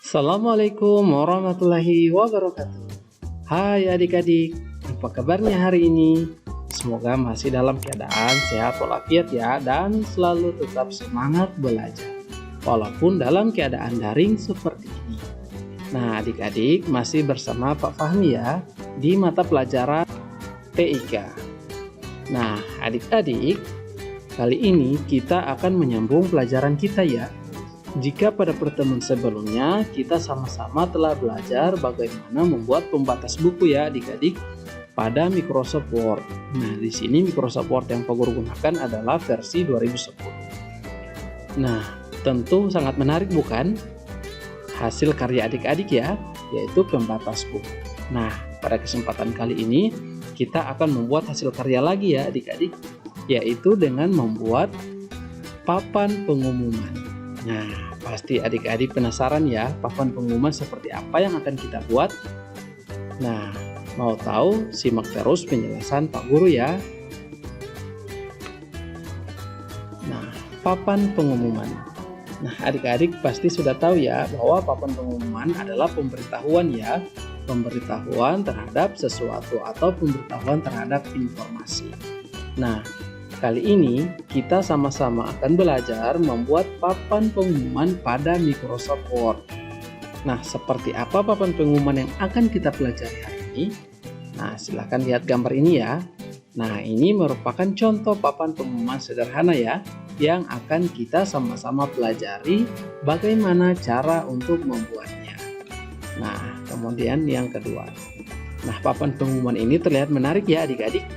Assalamualaikum warahmatullahi wabarakatuh. Hai adik-adik, apa kabarnya hari ini? Semoga masih dalam keadaan sehat walafiat ya, dan selalu tetap semangat belajar walaupun dalam keadaan daring seperti ini. Nah adik-adik, masih bersama Pak Fahmi ya di mata pelajaran TIK. Nah adik-adik, kali ini kita akan menyambung pelajaran kita ya. Jika pada pertemuan sebelumnya kita sama-sama telah belajar bagaimana membuat pembatas buku ya adik-adik pada Microsoft Word. Nah, di sini Microsoft Word yang Pak Guru gunakan adalah versi 2010. Nah, tentu sangat menarik bukan? Hasil karya adik-adik ya, yaitu pembatas buku. Nah, pada kesempatan kali ini kita akan membuat hasil karya lagi ya adik-adik, yaitu dengan membuat papan pengumuman. Nah, pasti adik-adik penasaran ya, papan pengumuman seperti apa yang akan kita buat? Nah, mau tahu? Simak terus penjelasan Pak Guru ya. Nah, papan pengumuman. Nah, adik-adik pasti sudah tahu ya bahwa papan pengumuman adalah pemberitahuan ya, pemberitahuan terhadap sesuatu atau pemberitahuan terhadap informasi. Nah, kali ini kita sama-sama akan belajar membuat papan pengumuman pada Microsoft Word. Nah, seperti apa papan pengumuman yang akan kita pelajari hari ini? Nah, silahkan lihat gambar ini ya. Nah, ini merupakan contoh papan pengumuman sederhana ya, yang akan kita sama-sama pelajari bagaimana cara untuk membuatnya. Nah, kemudian yang kedua. Nah, papan pengumuman ini terlihat menarik ya adik-adik.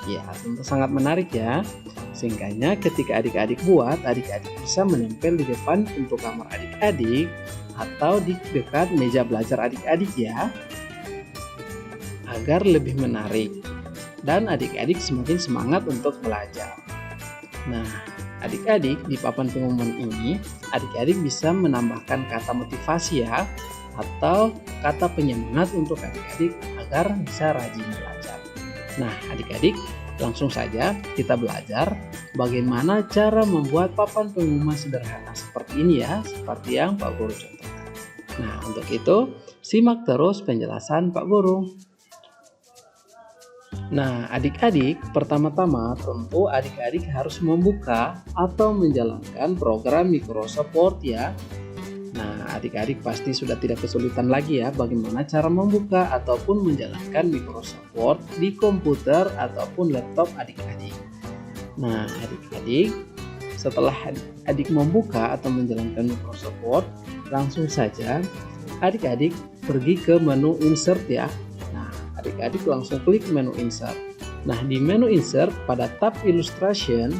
Ya, tentu sangat menarik ya. Sehingga ketika adik-adik buat, adik-adik bisa menempel di depan untuk kamar adik-adik atau di dekat meja belajar adik-adik ya, agar lebih menarik dan adik-adik semakin semangat untuk belajar. Nah, adik-adik di papan pengumuman ini, adik-adik bisa menambahkan kata motivasi ya, atau kata penyemangat untuk adik-adik agar bisa rajin belajar. Nah, adik-adik, langsung saja kita belajar bagaimana cara membuat papan pengumuman sederhana seperti ini ya, seperti yang Pak Guru contohkan. Nah, untuk itu simak terus penjelasan Pak Guru. Nah, adik-adik, pertama-tama tentu adik-adik harus membuka atau menjalankan program Microsoft Word ya. Nah, adik-adik pasti sudah tidak kesulitan lagi ya bagaimana cara membuka ataupun menjalankan Microsoft Word di komputer ataupun laptop adik-adik. Nah, adik-adik, setelah adik membuka atau menjalankan Microsoft Word, langsung saja adik-adik pergi ke menu Insert ya. Nah, adik-adik langsung klik menu Insert. Nah, di menu Insert pada tab Illustration,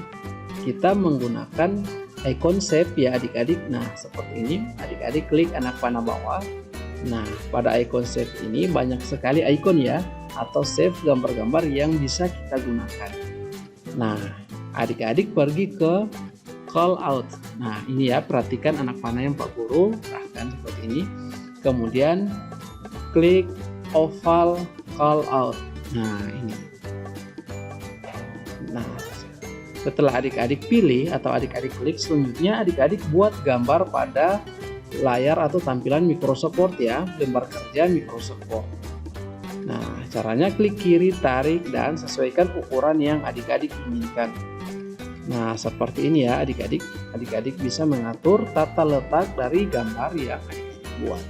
kita menggunakan icon save ya adik-adik. Nah, seperti ini adik-adik klik anak panah bawah. Nah, pada icon save ini banyak sekali icon ya, atau save gambar-gambar yang bisa kita gunakan. Nah, adik-adik pergi ke call out. Nah, ini ya, perhatikan anak panah yang Pak Guru arahkan seperti ini. Kemudian klik oval call out. Nah, ini. Nah, setelah adik-adik pilih atau adik-adik klik, selanjutnya adik-adik buat gambar pada layar atau tampilan Microsoft Word ya, lembar kerja Microsoft Word. Nah, caranya klik kiri, tarik, dan sesuaikan ukuran yang adik-adik inginkan. Nah, seperti ini ya adik-adik. Adik-adik bisa mengatur tata letak dari gambar yang adik-adik buat.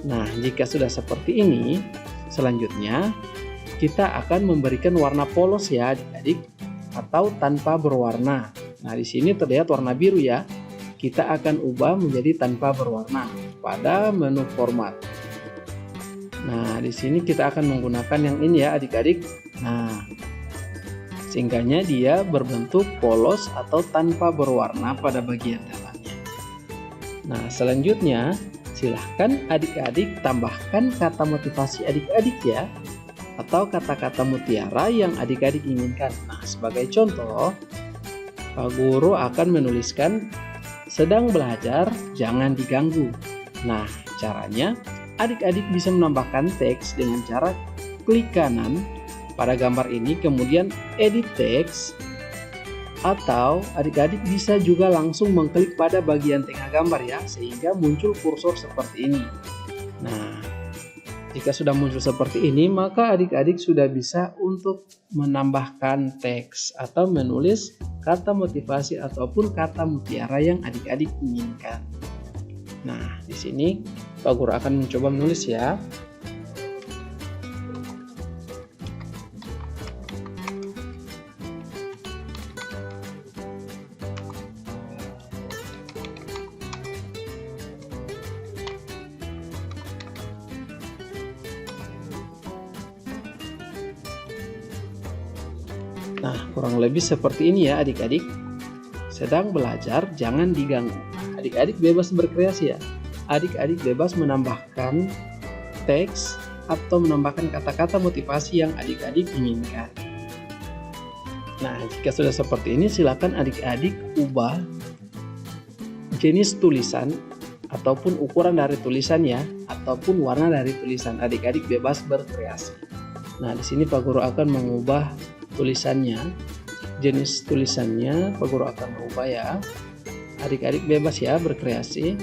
Nah, jika sudah seperti ini, selanjutnya kita akan memberikan warna polos ya adik-adik, atau tanpa berwarna. Nah, di sini terlihat warna biru ya. Kita akan ubah menjadi tanpa berwarna pada menu format. Nah, di sini kita akan menggunakan yang ini ya adik-adik. Nah, sehingganya dia berbentuk polos atau tanpa berwarna pada bagian dalamnya. Nah, selanjutnya silahkan adik-adik tambahkan kata motivasi adik-adik ya, atau kata-kata mutiara yang adik-adik inginkan. Nah, sebagai contoh, Pak Guru akan menuliskan sedang belajar, jangan diganggu. Nah, caranya adik-adik bisa menambahkan teks dengan cara klik kanan pada gambar ini, kemudian edit text, Atau adik-adik bisa juga langsung mengklik pada bagian tengah gambar ya, sehingga muncul kursor seperti ini. Nah, jika sudah muncul seperti ini, maka adik-adik sudah bisa untuk menambahkan teks atau menulis kata motivasi ataupun kata mutiara yang adik-adik inginkan. Nah, di sini Pak Guru akan mencoba menulis ya. Nah, kurang lebih seperti ini ya adik-adik. Sedang belajar, jangan diganggu. Adik-adik bebas berkreasi ya. Adik-adik bebas menambahkan teks atau menambahkan kata-kata motivasi yang adik-adik inginkan. Nah, jika sudah seperti ini, silakan adik-adik ubah jenis tulisan ataupun ukuran dari tulisannya ataupun warna dari tulisan. Adik-adik bebas berkreasi. Nah, di sini Pak Guru akan mengubah tulisannya, jenis tulisannya Pak Guru akan mengubah ya. Adik-adik bebas ya berkreasi.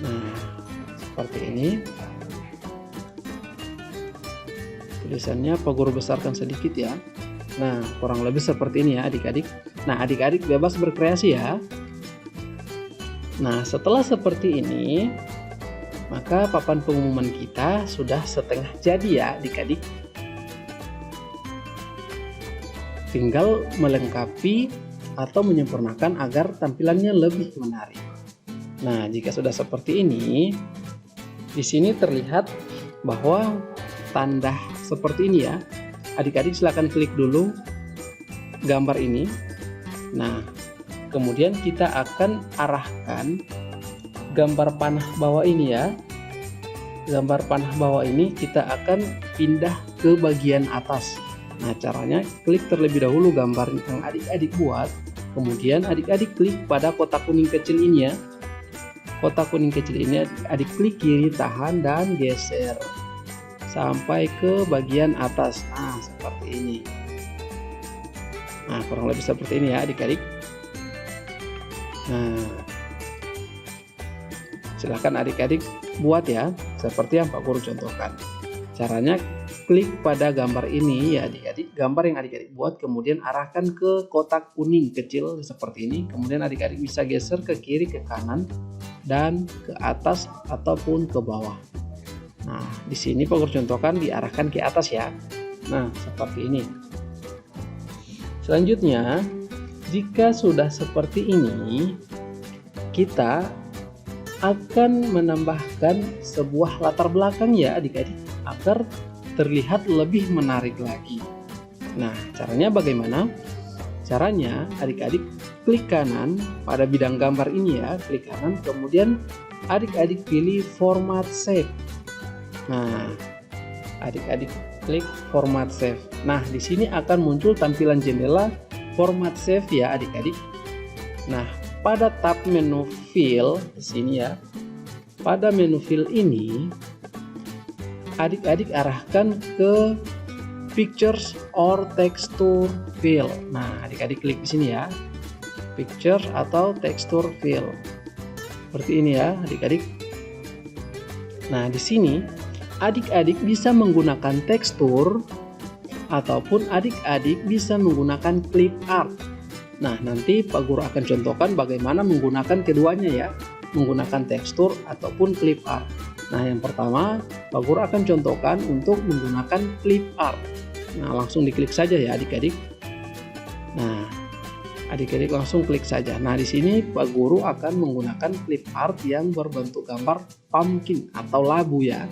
Nah, seperti ini. Tulisannya Pak Guru besarkan sedikit ya. Nah, kurang lebih seperti ini ya adik-adik. Nah, adik-adik bebas berkreasi ya. Nah, setelah seperti ini, maka papan pengumuman kita sudah setengah jadi ya adik-adik. Tinggal melengkapi atau menyempurnakan agar tampilannya lebih menarik. Nah, jika sudah seperti ini, di sini terlihat bahwa tanda seperti ini ya. Adik-adik silakan klik dulu gambar ini. Nah, kemudian kita akan arahkan gambar panah bawah ini ya. Gambar panah bawah ini kita akan pindah ke bagian atas. Nah, caranya klik terlebih dahulu gambar yang adik-adik buat, kemudian adik-adik klik pada kotak kuning kecil ini ya. Kotak kuning kecil ini adik klik kiri, tahan dan geser sampai ke bagian atas. Nah, seperti ini. Nah, kurang lebih seperti ini ya adik-adik. Nah, silahkan adik-adik buat ya, seperti yang Pak Guru contohkan. Caranya klik pada gambar ini ya adik-adik, gambar yang adik-adik buat, kemudian arahkan ke kotak kuning kecil seperti ini, kemudian adik-adik bisa geser ke kiri, ke kanan, dan ke atas ataupun ke bawah. Nah, di sini Pak Guru contohkan diarahkan ke atas ya. Nah, seperti ini. Selanjutnya, jika sudah seperti ini, kita akan menambahkan sebuah latar belakang ya adik-adik, agar terlihat lebih menarik lagi. Nah, caranya bagaimana? Caranya adik-adik klik kanan pada bidang gambar ini ya, klik kanan, kemudian adik-adik pilih format save. Nah, adik-adik klik format save. Nah, di sini akan muncul tampilan jendela format save ya adik-adik. Nah, pada tab menu fill di sini ya. Pada menu fill ini adik-adik arahkan ke pictures or texture fill. Nah, adik-adik klik di sini ya. Picture atau texture fill. Seperti ini ya, adik-adik. Nah, di sini adik-adik bisa menggunakan tekstur ataupun adik-adik bisa menggunakan clip art. Nah, nanti Pak Guru akan contohkan bagaimana menggunakan keduanya ya, menggunakan tekstur ataupun clip art. Nah, yang pertama Pak Guru akan contohkan untuk menggunakan clip art. Nah, langsung diklik saja ya adik-adik. Nah, adik-adik langsung klik saja. Nah, di sini Pak Guru akan menggunakan clip art yang berbentuk gambar pumpkin atau labu ya.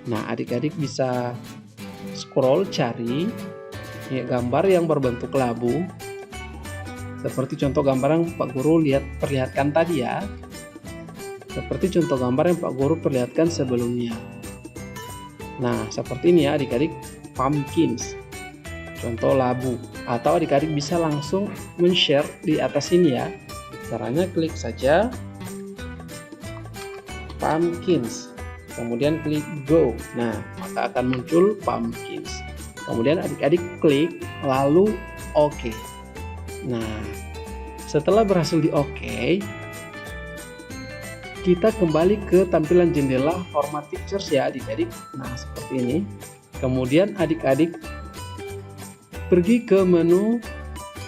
Nah, adik-adik bisa scroll cari ya, gambar yang berbentuk labu. Seperti contoh gambar yang Pak Guru perlihatkan tadi ya. Seperti contoh gambar yang Pak Guru perlihatkan sebelumnya. Nah, seperti ini ya adik-adik, pumpkins. Contoh labu. Atau adik-adik bisa langsung men-share di atas ini ya. Caranya klik saja pumpkins. Kemudian klik go. Nah, maka akan muncul pumpkins. Kemudian adik-adik klik lalu oke. Nah, setelah berhasil di OK, kita kembali ke tampilan jendela Format Pictures ya adik-adik. Nah, seperti ini. Kemudian adik-adik pergi ke menu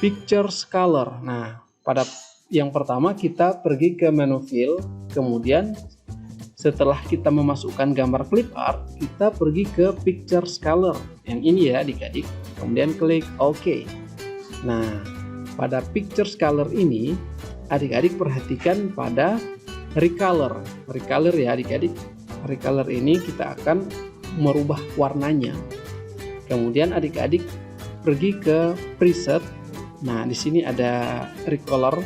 Pictures Color. Nah, pada yang pertama kita pergi ke menu Fill, kemudian setelah kita memasukkan gambar clip art, kita pergi ke Pictures Color. Yang ini ya adik-adik. Kemudian klik OK. Nah, pada Pictures Color ini, adik-adik perhatikan pada Recolor. Recolor ya adik-adik. Recolor ini kita akan merubah warnanya. Kemudian adik-adik pergi ke Preset. Nah, di sini ada Recolor.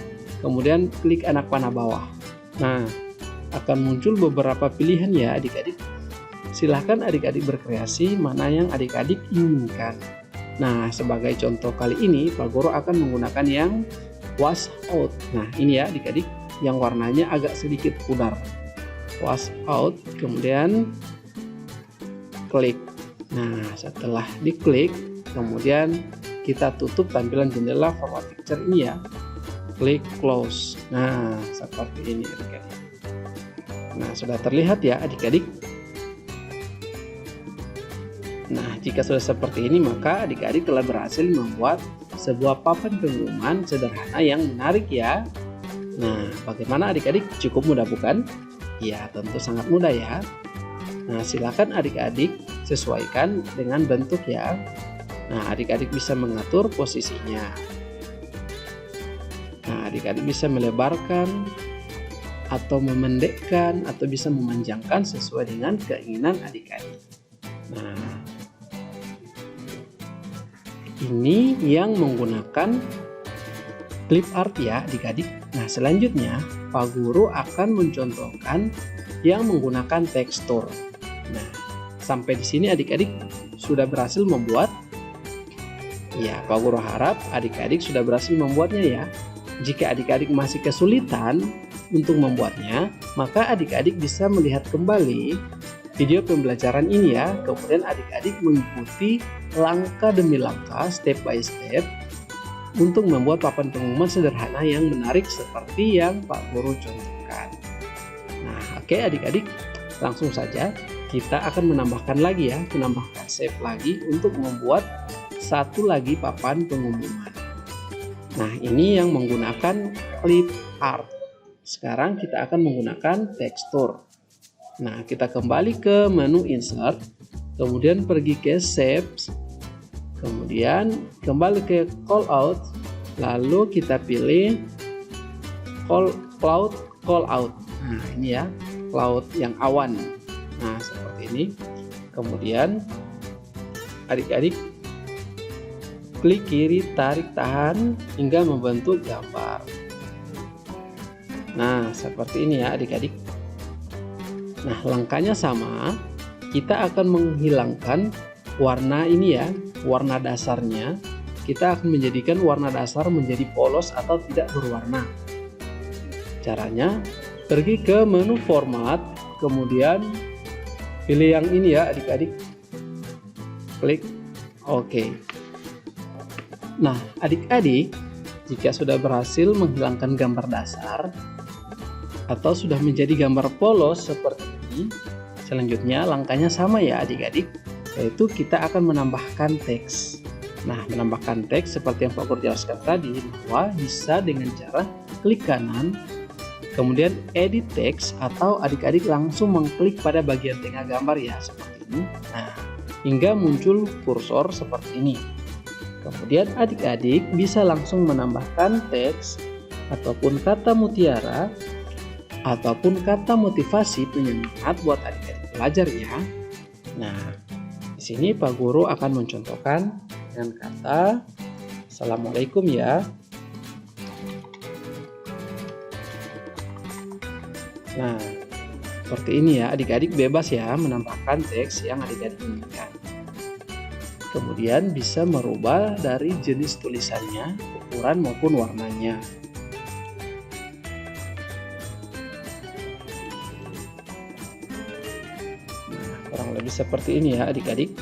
Kemudian klik anak panah bawah. Nah, akan muncul beberapa pilihan ya adik-adik. Silahkan adik-adik berkreasi mana yang adik-adik inginkan. Nah, sebagai contoh kali ini Pak Guru akan menggunakan yang wash out. Nah, ini ya adik-adik yang warnanya agak sedikit pudar. Wash out, kemudian klik. Nah, setelah diklik, kemudian kita tutup tampilan jendela Format Picture ini ya. Klik close. Nah, seperti ini adik-adik. Nah, sudah terlihat ya adik-adik. Nah, jika sudah seperti ini, maka adik-adik telah berhasil membuat sebuah papan pengumuman sederhana yang menarik ya. Nah, bagaimana adik-adik? Cukup mudah bukan? Ya, tentu sangat mudah ya. Nah, silakan adik-adik sesuaikan dengan bentuk ya. Nah, adik-adik bisa mengatur posisinya. Nah, adik-adik bisa melebarkan atau memendekkan atau bisa memanjangkan sesuai dengan keinginan adik-adik. Nah, ini yang menggunakan clip art ya adik-adik. Nah, selanjutnya Pak Guru akan mencontohkan yang menggunakan tekstur. Nah, sampai di sini adik-adik sudah berhasil membuat. Ya, Pak Guru harap adik-adik sudah berhasil membuatnya ya. Jika adik-adik masih kesulitan untuk membuatnya, maka adik-adik bisa melihat kembali video pembelajaran ini ya. Kemudian adik-adik mengikuti langkah demi langkah, step by step untuk membuat papan pengumuman sederhana yang menarik seperti yang Pak Guru contohkan. Nah, oke adik-adik, langsung saja kita akan menambahkan lagi ya, menambahkan save lagi untuk membuat satu lagi papan pengumuman. Nah, ini yang menggunakan clip art. Sekarang kita akan menggunakan tekstur. Nah, kita kembali ke menu insert, kemudian pergi ke shapes, kemudian kembali ke call out, lalu kita pilih cloud call out. Nah, ini ya, cloud yang awan. Nah, seperti ini. Kemudian adik-adik klik kiri, tarik, tahan hingga membentuk gambar. Nah, seperti ini ya adik-adik. Nah, langkahnya sama. Kita akan menghilangkan warna ini ya, warna dasarnya. Kita akan menjadikan warna dasar menjadi polos atau tidak berwarna. Caranya, pergi ke menu format, kemudian pilih yang ini ya adik-adik. Klik OK. Nah, adik-adik, jika sudah berhasil menghilangkan gambar dasar atau sudah menjadi gambar polos seperti ini, selanjutnya langkahnya sama ya adik-adik, yaitu kita akan menambahkan teks. Nah, menambahkan teks seperti yang Pak Guru jelaskan tadi, bahwa bisa dengan cara klik kanan, kemudian edit text, atau adik-adik langsung mengklik pada bagian tengah gambar ya, seperti ini. Nah, hingga muncul kursor seperti ini. Kemudian adik-adik bisa langsung menambahkan teks ataupun kata mutiara ataupun kata motivasi penyemangat buat adik-adik belajar ya. Nah, di sini Pak Guru akan mencontohkan dengan kata Assalamualaikum ya. Nah, seperti ini ya, adik-adik bebas ya menambahkan teks yang adik-adik inginkan. Kemudian bisa merubah dari jenis tulisannya, ukuran maupun warnanya. Nah, kurang lebih seperti ini ya adik-adik.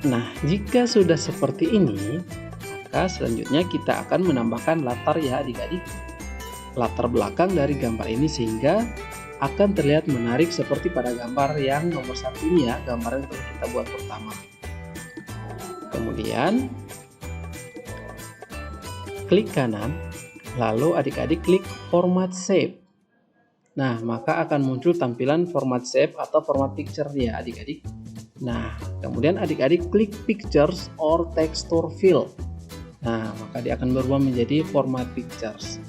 Nah, jika sudah seperti ini, maka selanjutnya kita akan menambahkan latar ya adik-adik. Latar belakang dari gambar ini sehingga akan terlihat menarik seperti pada gambar yang nomor 1 ini ya, gambar yang telah kita buat pertama. Kemudian klik kanan, lalu adik-adik klik format shape. Nah, maka akan muncul tampilan format shape atau format picture ya adik-adik. Nah, kemudian adik-adik klik pictures or texture fill. Nah, maka dia akan berubah menjadi format pictures.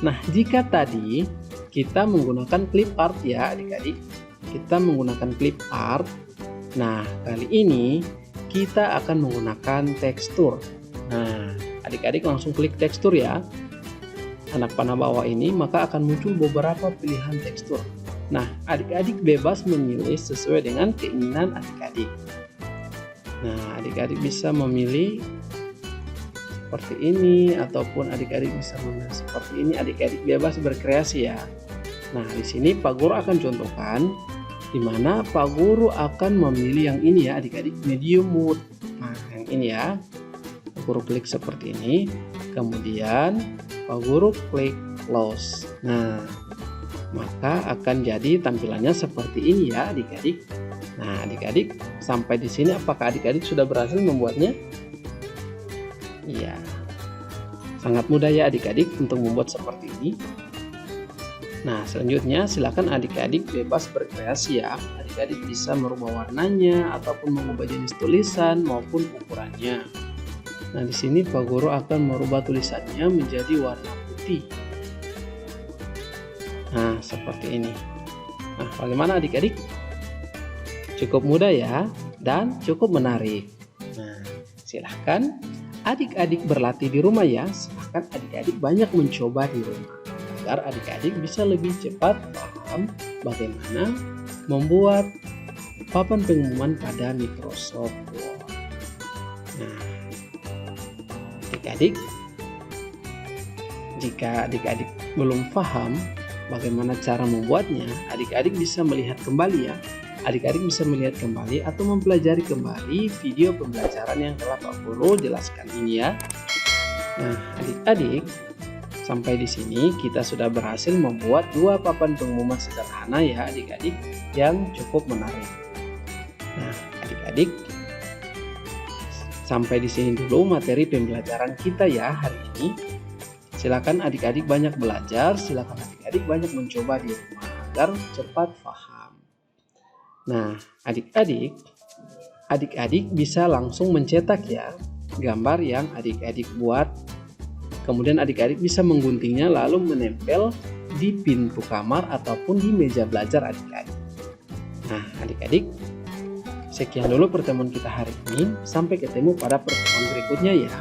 Nah, jika tadi kita menggunakan clip art ya adik-adik, kita menggunakan clip art. Nah, kali ini kita akan menggunakan tekstur. Nah, adik-adik langsung klik tekstur ya. Anak panah bawah ini, maka akan muncul beberapa pilihan tekstur. Nah, adik-adik bebas memilih sesuai dengan keinginan adik-adik. Nah, adik-adik bisa memilih seperti ini, ataupun adik-adik bisa memilih seperti ini. Adik-adik bebas berkreasi ya. Nah, di sini Pak Guru akan contohkan, di mana Pak Guru akan memilih yang ini ya adik-adik, medium mood. Nah, yang ini ya. Pak Guru klik seperti ini, kemudian Pak Guru klik close. Nah, maka akan jadi tampilannya seperti ini ya adik-adik. Nah, adik-adik sampai di sini apakah adik-adik sudah berhasil membuatnya? Iya. Sangat mudah ya adik-adik untuk membuat seperti ini. Nah, selanjutnya silakan adik-adik bebas berkreasi ya. Adik-adik bisa merubah warnanya ataupun mengubah jenis tulisan maupun ukurannya. Nah, di sini Pak Guru akan merubah tulisannya menjadi warna putih. Nah, seperti ini. Nah, bagaimana adik-adik? Cukup mudah ya, dan cukup menarik. Nah, silahkan adik-adik berlatih di rumah ya. Silahkan adik-adik banyak mencoba di rumah, agar adik-adik bisa lebih cepat paham bagaimana membuat papan pengumuman pada Microsoft Word. Nah, adik-adik, jika adik-adik belum paham bagaimana cara membuatnya, adik-adik bisa melihat kembali ya. Adik-adik bisa melihat kembali atau mempelajari kembali video pembelajaran yang telah Pak Guru jelaskan ini ya. Nah, adik-adik, sampai di sini kita sudah berhasil membuat dua papan pengumuman sederhana ya adik-adik yang cukup menarik. Nah, adik-adik, sampai di sini dulu materi pembelajaran kita ya hari ini. Silakan adik-adik banyak belajar, silakan adik-adik banyak mencoba di rumah agar cepat paham. Nah, adik-adik bisa langsung mencetak ya gambar yang adik-adik buat. Kemudian adik-adik bisa mengguntingnya lalu menempel di pintu kamar ataupun di meja belajar adik-adik. Nah, adik-adik, sekian dulu pertemuan kita hari ini. Sampai ketemu pada pertemuan berikutnya ya.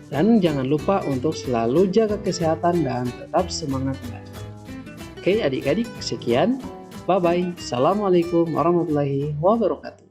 Dan jangan lupa untuk selalu jaga kesehatan dan tetap semangat belajar. Oke adik-adik, sekian. Bye-bye. Assalamualaikum warahmatullahi wabarakatuh.